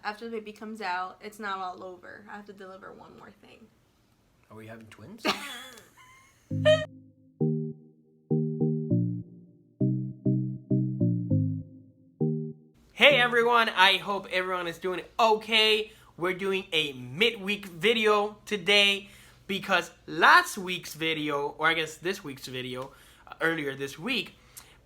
after the baby comes out, it's not all over. I have to deliver one more thing. Are we having twins? Hey everyone, I hope everyone is doing okay. We're doing a midweek video today because last week's video, or I guess this week's video, earlier this week,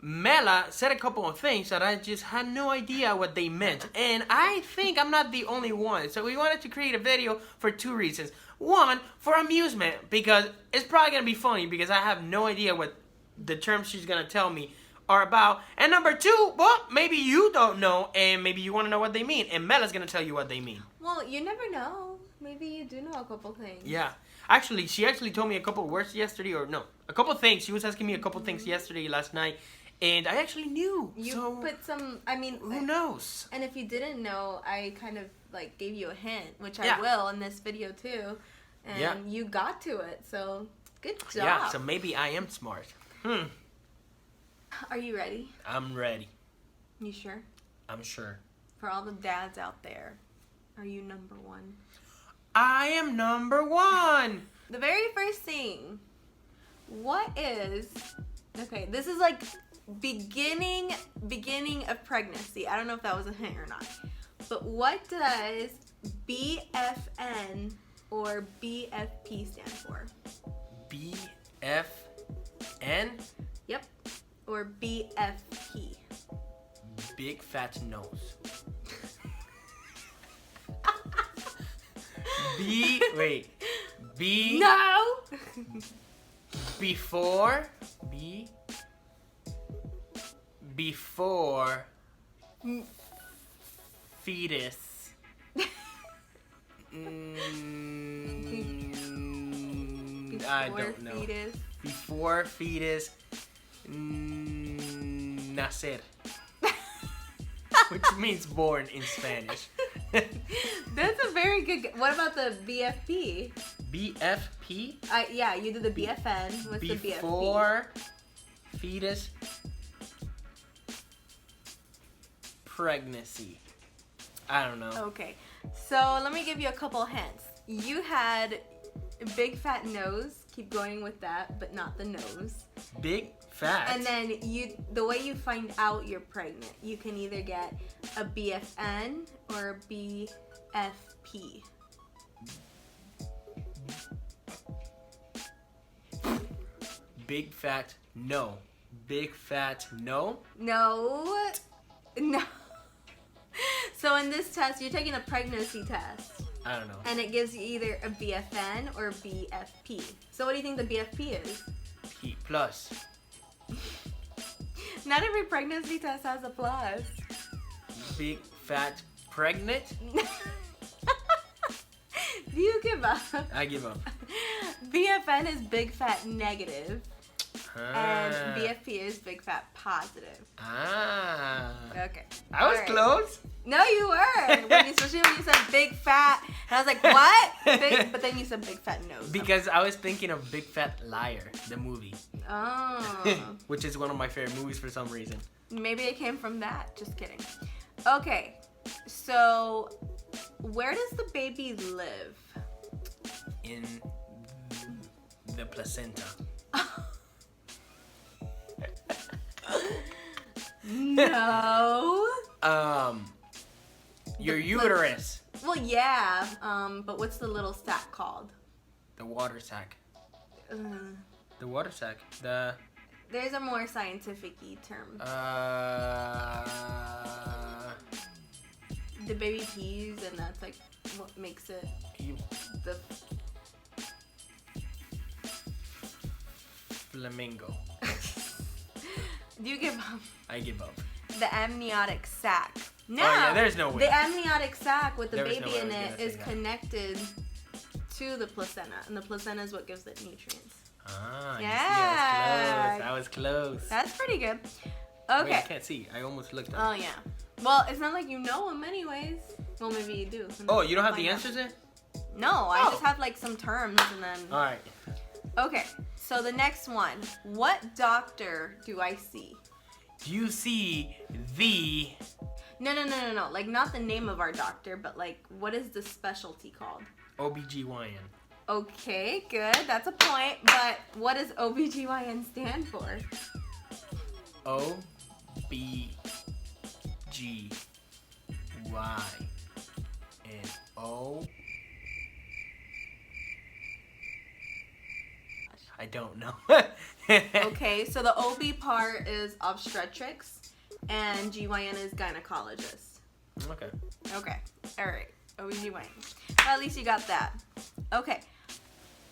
Mela said a couple of things that I just had no idea what they meant. And I think I'm not the only one. So we wanted to create a video for two reasons. One, for amusement, because it's probably going to be funny because I have no idea what the terms she's going to tell me are about. And number two, well, maybe you don't know and maybe you want to know what they mean. And Mela's going to tell you what they mean. Well, you never know. Maybe you do know a couple things. Yeah. Actually, she told me a couple of words yesterday, or no, a couple of things. She was asking me a couple of things yesterday, last night. And I actually knew. You put some, I mean. Who knows? And if you didn't know, I kind of like gave you a hint, which I will in this video too. And you got to it, so good job. Yeah, so maybe I am smart. Are you ready? I'm ready. You sure? I'm sure. For all the dads out there, are you number one? I am number one. The very first thing, what is, okay, this is like beginning of pregnancy. I don't know if that was a hint or not. But what does BFN or BFP stand for? BFN? Yep. Or BFP. Big fat nose. No! Before fetus. I don't know. Fetus. Before fetus. Nacer. Which means born in Spanish. That's a very good. What about the BFP? BFP? Yeah, you did the BFN. What's the BFP? Before fetus pregnancy. I don't know. Okay, so let me give you a couple hints. You had a big fat nose. Keep going with that, but not the nose. Big fat. And then the way you find out you're pregnant, you can either get a BFN or a BFP. Big fat no. Big fat no? No. So in this test, you're taking a pregnancy test. I don't know. And it gives you either a BFN or BFP. So what do you think the BFP is? P plus. Not every pregnancy test has a plus. Big fat pregnant? Do you give up? I give up. BFN is big fat negative. And BFP is big fat positive. Okay. I was close. No, you were. Especially when you said big fat. And I was like, what? But then you said big fat nose. Because I was thinking of Big Fat Liar, the movie. Oh. Which is one of my favorite movies for some reason. Maybe it came from that. Just kidding. Okay. So, where does the baby live? In the placenta. No. Your uterus. Well, yeah. But what's the little sac called? The water sac. The water sac. There's a more scientific-y term. The baby pees, and that's like what makes it the flamingo. Do you give up? I give up. The amniotic sac. No. Oh yeah, there's no way. The amniotic sac with the baby no in it is connected to the placenta, and the placenta is what gives it nutrients. Yeah. That was close. That's pretty good. Okay. Wait, I can't see. I almost looked at it. Yeah. Well, it's not like you know them anyways. Well, maybe you do. Oh, you don't have the answers in? No, I just have like some terms and then. All right. Okay. So the next one. What doctor do I see? Do you see the No. Like, not the name of our doctor, but like, what is the specialty called? OBGYN. Okay, good. That's a point. But what does OBGYN stand for? OBGYN. I don't know. Okay, so the OB part is obstetrics, and GYN is gynecologist. Okay. Okay, all right, OBGYN. Well, at least you got that. Okay,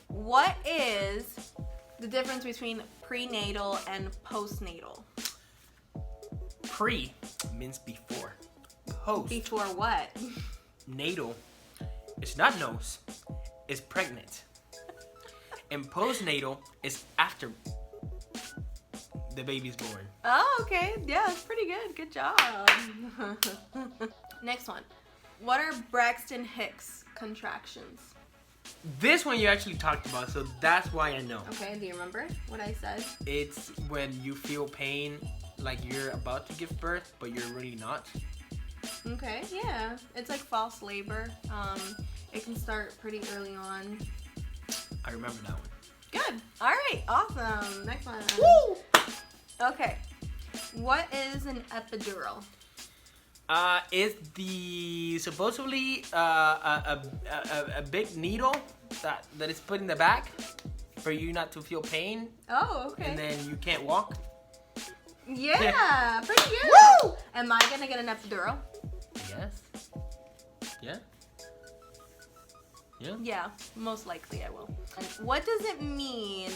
what is the difference between prenatal and postnatal? Pre means before. Post. Before what? Natal. It's not nose. It's pregnant. And postnatal is after the baby's born. Oh, okay. Yeah, that's pretty good. Good job. Next one. What are Braxton Hicks contractions? This one you actually talked about, so that's why I know. Okay, do you remember what I said? It's when you feel pain, like you're about to give birth, but you're really not. Okay, yeah. It's like false labor. It can start pretty early on. I remember that one. Good. All right, awesome. Next one. Woo! Okay. What is an epidural? It's the supposedly a big needle that is put in the back for you not to feel pain. Oh, okay. And then you can't walk. Yeah, pretty good. Woo! Am I gonna get an epidural? Yes. Yeah. Yeah. Yeah, most likely I will. And what does it mean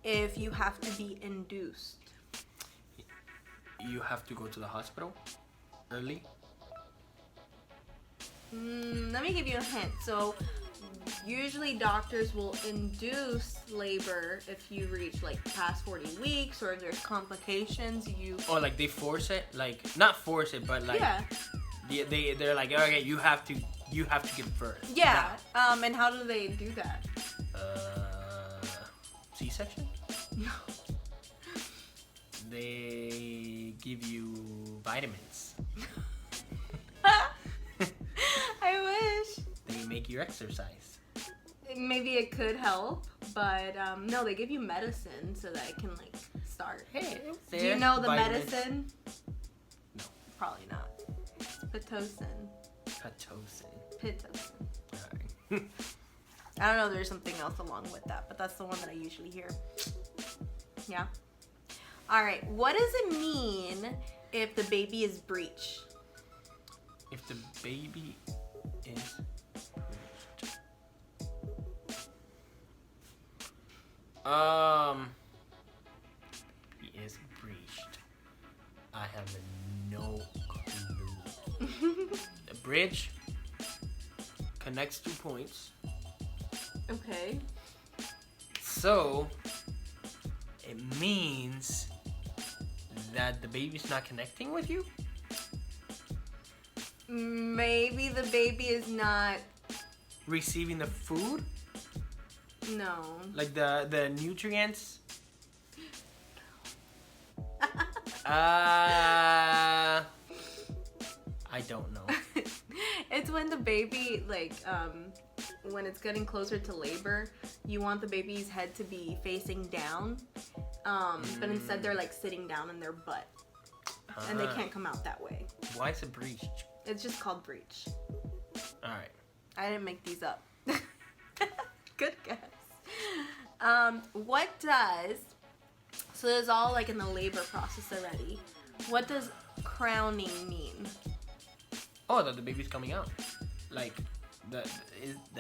if you have to be induced? You have to go to the hospital early. Let me give you a hint. So, usually doctors will induce labor if you reach like past 40 weeks or if there's complications. Or like they force it, like not force it, but like they're like, okay, you have to give birth. Yeah. And how do they do that? C-section. No. They give you vitamins. I wish. They make you exercise. Maybe it could help, but no, they give you medicine so that it can like start. Hey, do you know the vitamins. medicine? No. Probably not. Pitocin. Pitocin. Alright. I don't know. There's something else along with that, but that's the one that I usually hear. Yeah. All right. What does it mean if the baby is breech? If the baby is breached. He is breached. I have no clue. The bridge connects 2 points. Okay. So it means that the baby's not connecting with you? Maybe the baby is not. Receiving the food? No. Like the nutrients? I don't know. It's when the baby, like, when it's getting closer to labor, you want the baby's head to be facing down, but instead they're like sitting down in their butt, and they can't come out that way. Why is it breached? It's just called breech. All right. I didn't make these up. Good guess. What does, so this is all like in the labor process already. What does crowning mean? Oh, that the baby's coming out. Like, the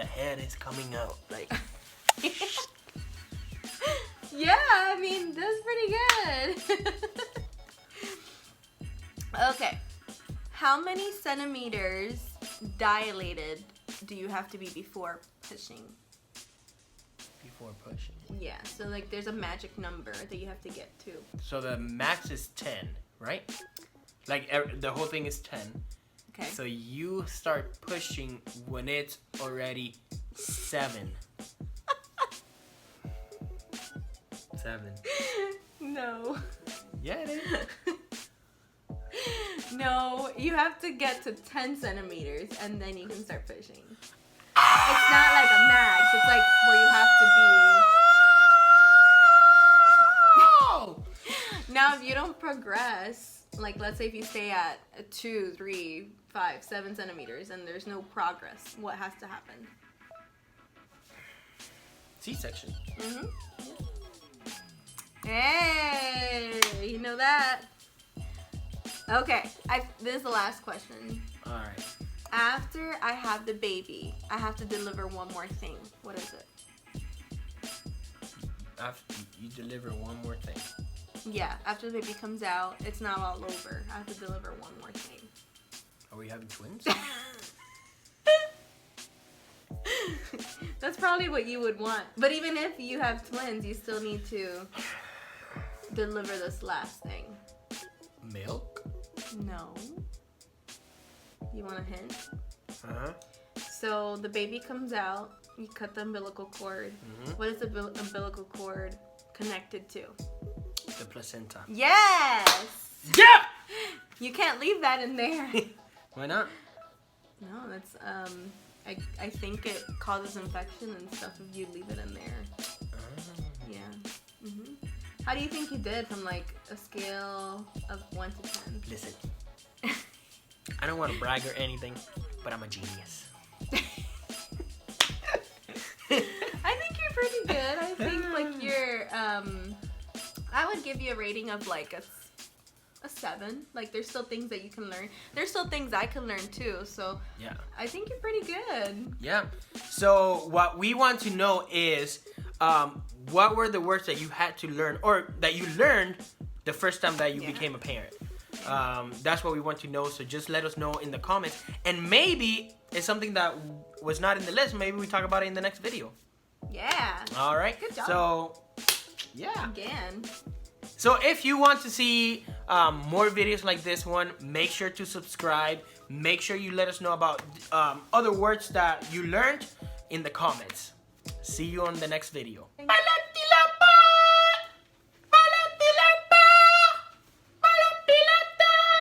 head is coming out. Like. Yeah, I mean, that's pretty good. Okay. How many centimeters dilated do you have to be before pushing? Before pushing. Yeah, so like there's a magic number that you have to get to. So the max is 10, right? Like the whole thing is 10. Okay. So you start pushing when it's already 7. 7. No. Yeah, it is. No, you have to get to 10 centimeters and then you can start pushing. It's not like a max. It's like where you have to be. Now, if you don't progress, like let's say if you stay at 2, 3, 5, 7 centimeters and there's no progress, what has to happen? C-section. Mm-hmm. Hey, you know that. Okay, this is the last question. All right. After I have the baby, I have to deliver one more thing. What is it? After you deliver one more thing. Yeah, after the baby comes out, it's not all over. I have to deliver one more thing. Are we having twins? That's probably what you would want. But even if you have twins, you still need to deliver this last thing. Milk? No. You want a hint? Uh-huh. So the baby comes out, you cut the umbilical cord. Mm-hmm. What is the umbilical cord connected to? The placenta. Yes! Yeah! You can't leave that in there. Why not? No, that's I think it causes infection and stuff if you leave it in there. Yeah. Mhm. How do you think you did from like a scale of 1 to 10? Listen. I don't want to brag or anything, but I'm a genius. I think you're pretty good. I think like you're I would give you a rating of like a 7. Like there's still things that you can learn. There's still things I can learn too. So Yeah. I think you're pretty good. Yeah. So what we want to know is what were the words that you had to learn or that you learned the first time that you became a parent? That's what we want to know. So just let us know in the comments. And maybe it's something that was not in the list. Maybe we talk about it in the next video. Yeah. All right. Good job. So, yeah. Again. So if you want to see more videos like this one, make sure to subscribe. Make sure you let us know about other words that you learned in the comments. See you on the next video. Bye.